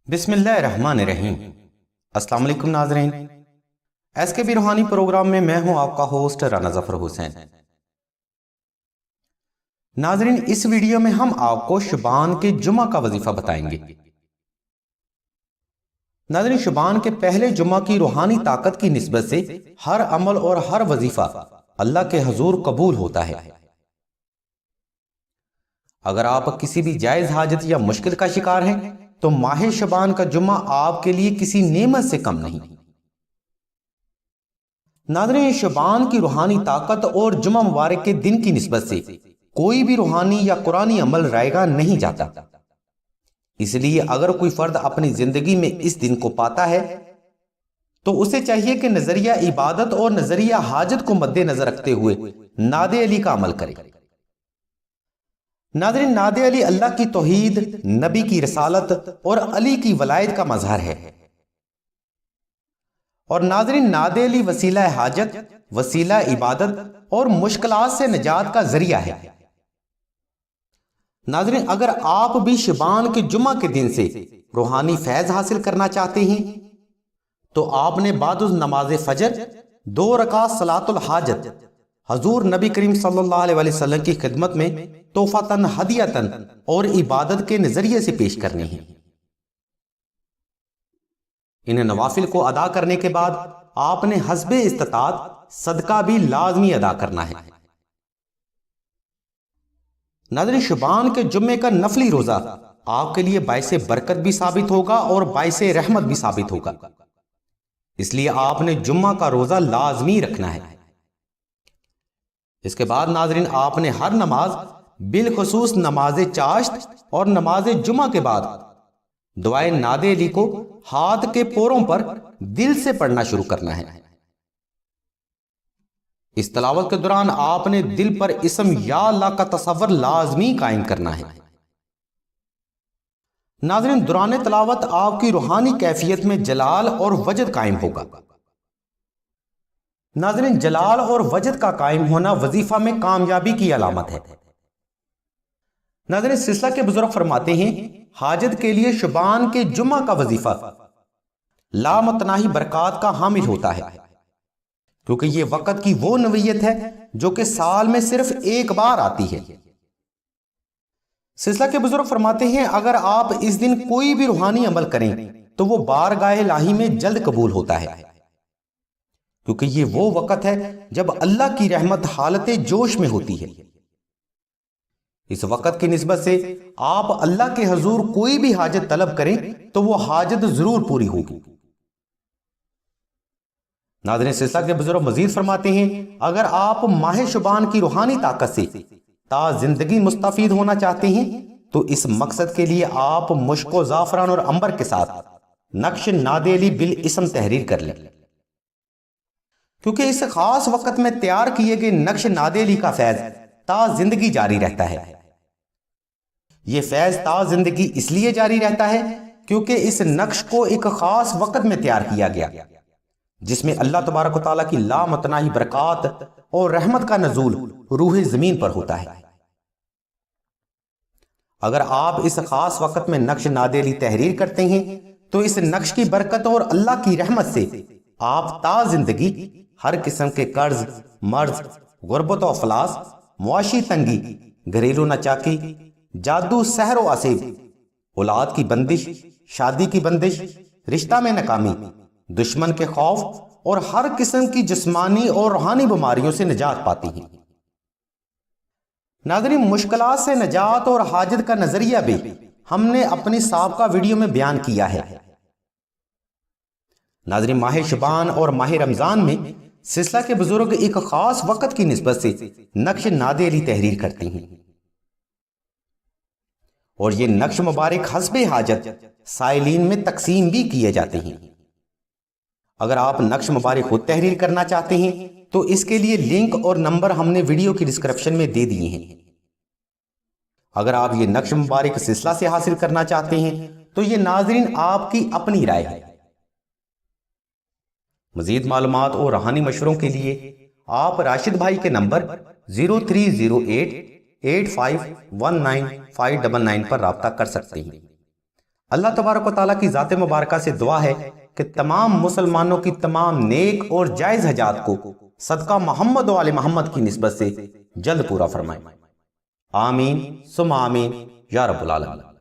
بسم اللہ الرحمن الرحیم۔ السلام علیکم ناظرین، ایس کے بی روحانی پروگرام میں میں ہوں آپ کا ہوسٹ رانا ظفر حسین۔ ناظرین، اس ویڈیو میں ہم آپ کو شعبان کے جمعہ کا وظیفہ بتائیں گے۔ ناظرین، شعبان کے پہلے جمعہ کی روحانی طاقت کی نسبت سے ہر عمل اور ہر وظیفہ اللہ کے حضور قبول ہوتا ہے۔ اگر آپ کسی بھی جائز حاجت یا مشکل کا شکار ہیں تو ماہ شعبان کا جمعہ آپ کے لیے کسی نعمت سے کم نہیں۔ ناظرین، شعبان کی روحانی طاقت اور جمعہ مبارک کے دن کی نسبت سے کوئی بھی روحانی یا قرآنی عمل رائگاں نہیں جاتا۔ اس لیے اگر کوئی فرد اپنی زندگی میں اس دن کو پاتا ہے تو اسے چاہیے کہ نظریہ عبادت اور نظریہ حاجت کو مد نظر رکھتے ہوئے ناد علی کا عمل کرے۔ ناظرین، ناد علی اللہ کی توحید، نبی کی رسالت اور علی کی ولایت کا مظہر ہے۔ اور ناظرین، ناد علی وسیلہ حاجت، وسیلہ عبادت اور مشکلات سے نجات کا ذریعہ ہے۔ ناظرین، اگر آپ بھی شعبان کے جمعہ کے دن سے روحانی فیض حاصل کرنا چاہتے ہیں تو آپ نے بعد از نماز فجر 2 رکعت صلاۃ الحاجت حضور نبی کریم صلی اللہ علیہ وسلم کی خدمت میں تحفتاً ہدیتاً اور عبادت کے نظریے سے پیش کرنے ہیں۔ ان نوافل کو ادا کرنے کے بعد آپ نے حسب استطاعت صدقہ بھی لازمی ادا کرنا ہے۔ ناظرین، شعبان کے جمعے کا نفلی روزہ آپ کے لیے باعث برکت بھی ثابت ہوگا اور باعث رحمت بھی ثابت ہوگا، اس لیے آپ نے جمعہ کا روزہ لازمی رکھنا ہے۔ اس کے بعد ناظرین، آپ نے ہر نماز، بالخصوص نماز چاشت اور نماز جمعہ کے بعد دعائے ناد علی کو ہاتھ کے پوروں پر دل سے پڑھنا شروع کرنا ہے۔ اس تلاوت کے دوران آپ نے دل پر اسم یا اللہ کا تصور لازمی قائم کرنا ہے۔ ناظرین، دوران تلاوت آپ کی روحانی کیفیت میں جلال اور وجد قائم ہوگا۔ ناظرین، جلال اور وجد کا قائم ہونا وظیفہ میں کامیابی کی علامت ہے۔ ناظرین، سلسلہ کے بزرگ فرماتے ہیں، حاجت کے لیے شعبان کے جمعہ کا وظیفہ لامتناہی برکات کا حامل ہوتا ہے، کیونکہ یہ وقت کی وہ نوعیت ہے جو کہ سال میں صرف ایک بار آتی ہے۔ سلسلہ کے بزرگ فرماتے ہیں، اگر آپ اس دن کوئی بھی روحانی عمل کریں تو وہ بارگاہ الہی میں جلد قبول ہوتا ہے، کیونکہ یہ وہ وقت ہے جب اللہ کی رحمت حالت جوش میں ہوتی ہے۔ اس وقت کی نسبت سے آپ اللہ کے حضور کوئی بھی حاجت طلب کریں تو وہ حاجت ضرور پوری ہوگی۔ ناظرین، سلسلہ کے بزرگ مزید فرماتے ہیں، اگر آپ ماہ شعبان کی روحانی طاقت سے تا زندگی مستفید ہونا چاہتے ہیں تو اس مقصد کے لیے آپ مشک و زعفران اور عنبر کے ساتھ نقش ناد علی بالاسم تحریر کر لیں، کیونکہ اس خاص وقت میں تیار کیے گئے نقش ناد علی کا فیض تا زندگی جاری رہتا ہے۔ یہ فیض تا زندگی اس لیے جاری رہتا ہے کیونکہ اس نقش کو ایک خاص وقت میں تیار کیا گیا جس میں اللہ تبارک و تعالیٰ کی لامتناہی برکات اور رحمت کا نزول روح زمین پر ہوتا ہے۔ اگر آپ اس خاص وقت میں نقش ناد علی تحریر کرتے ہیں تو اس نقش کی برکت اور اللہ کی رحمت سے آپ تا زندگی ہر قسم کے قرض، مرض، غربت و افلاس، معاشی تنگی، گھریلو ناچاکی، جادو، سحر و عصیب، اولاد کی بندش، شادی کی بندش، رشتہ میں ناکامی، دشمن کے خوف اور ہر قسم کی جسمانی اور روحانی بیماریوں سے نجات پاتی ہیں۔ ناظرین، مشکلات سے نجات اور حاجت کا نظریہ بھی ہم نے اپنی سابقہ ویڈیو میں بیان کیا ہے۔ ناظرین، ماہ شعبان اور ماہ رمضان میں سلسلہ کے بزرگ ایک خاص وقت کی نسبت سے نقش ناد علی تحریر کرتے ہیں، اور یہ نقش مبارک حسب حاجت سائلین میں تقسیم بھی کیے جاتے ہیں۔ اگر آپ نقش مبارک خود تحریر کرنا چاہتے ہیں تو اس کے لیے لنک اور نمبر ہم نے ویڈیو کی ڈسکرپشن میں دے دیے ہیں۔ اگر آپ یہ نقش مبارک سلسلہ سے حاصل کرنا چاہتے ہیں تو یہ ناظرین آپ کی اپنی رائے ہے۔ مزید معلومات اور روحانی مشوروں کے لیے آپ راشد بھائی کے نمبر 030885195999 پر رابطہ کر سکتے ہیں۔ اللہ تبارک و تعالیٰ کی ذات مبارکہ سے دعا ہے کہ تمام مسلمانوں کی تمام نیک اور جائز حاجات کو صدقہ محمد و آل محمد کی نسبت سے جلد پورا فرمائے۔ آمین ثم آمین یا رب العالمین۔